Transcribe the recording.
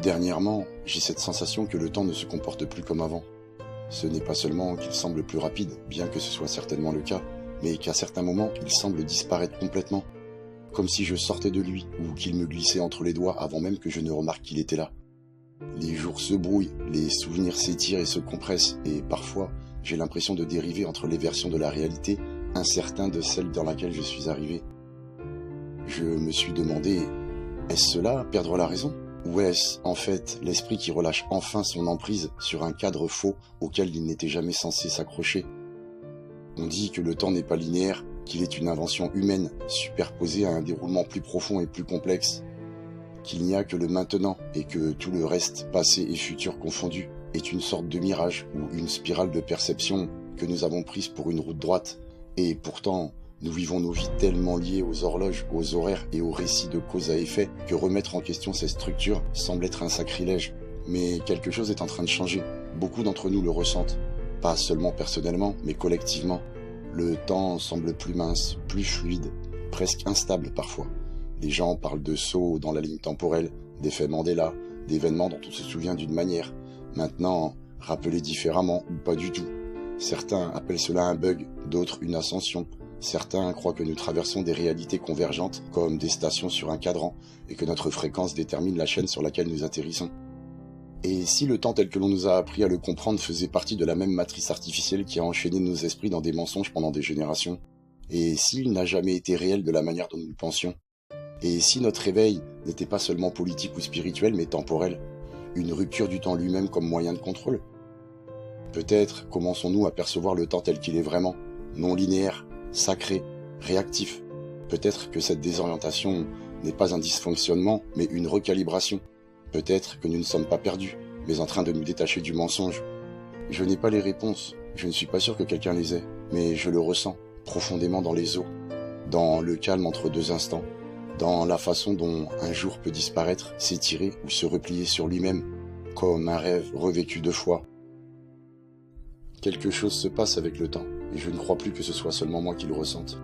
Dernièrement, j'ai cette sensation que le temps ne se comporte plus comme avant. Ce n'est pas seulement qu'il semble plus rapide, bien que ce soit certainement le cas, mais qu'à certains moments, il semble disparaître complètement, comme si je sortais de lui, ou qu'il me glissait entre les doigts avant même que je ne remarque qu'il était là. Les jours se brouillent, les souvenirs s'étirent et se compressent, et parfois, j'ai l'impression de dériver entre les versions de la réalité, incertain de celle dans laquelle je suis arrivé. Je me suis demandé, est-ce cela, perdre la raison? Ou est-ce, en fait, l'esprit qui relâche enfin son emprise sur un cadre faux auquel il n'était jamais censé s'accrocher? On dit que le temps n'est pas linéaire, qu'il est une invention humaine, superposée à un déroulement plus profond et plus complexe, qu'il n'y a que le maintenant et que tout le reste, passé et futur confondus, est une sorte de mirage ou une spirale de perception que nous avons prise pour une route droite. Et pourtant, nous vivons nos vies tellement liées aux horloges, aux horaires et aux récits de cause à effet que remettre en question ces structures semble être un sacrilège. Mais quelque chose est en train de changer. Beaucoup d'entre nous le ressentent. Pas seulement personnellement, mais collectivement. Le temps semble plus mince, plus fluide, presque instable parfois. Les gens parlent de sauts dans la ligne temporelle, d'effets Mandela, d'événements dont on se souvient d'une manière, maintenant rappelés différemment ou pas du tout. Certains appellent cela un bug, d'autres une ascension. Certains croient que nous traversons des réalités convergentes, comme des stations sur un cadran, et que notre fréquence détermine la chaîne sur laquelle nous atterrissons. Et si le temps tel que l'on nous a appris à le comprendre faisait partie de la même matrice artificielle qui a enchaîné nos esprits dans des mensonges pendant des générations? Et s'il n'a jamais été réel de la manière dont nous le pensions? Et si notre réveil n'était pas seulement politique ou spirituel, mais temporel? Une rupture du temps lui-même comme moyen de contrôle? Peut-être commençons-nous à percevoir le temps tel qu'il est vraiment, non linéaire, sacré, réactif. Peut-être que cette désorientation n'est pas un dysfonctionnement, mais une recalibration. Peut-être que nous ne sommes pas perdus, mais en train de nous détacher du mensonge. Je n'ai pas les réponses, je ne suis pas sûr que quelqu'un les ait, mais je le ressens, profondément dans les os, dans le calme entre deux instants, dans la façon dont un jour peut disparaître, s'étirer ou se replier sur lui-même, comme un rêve revécu deux fois. Quelque chose se passe avec le temps, et je ne crois plus que ce soit seulement moi qui le ressente.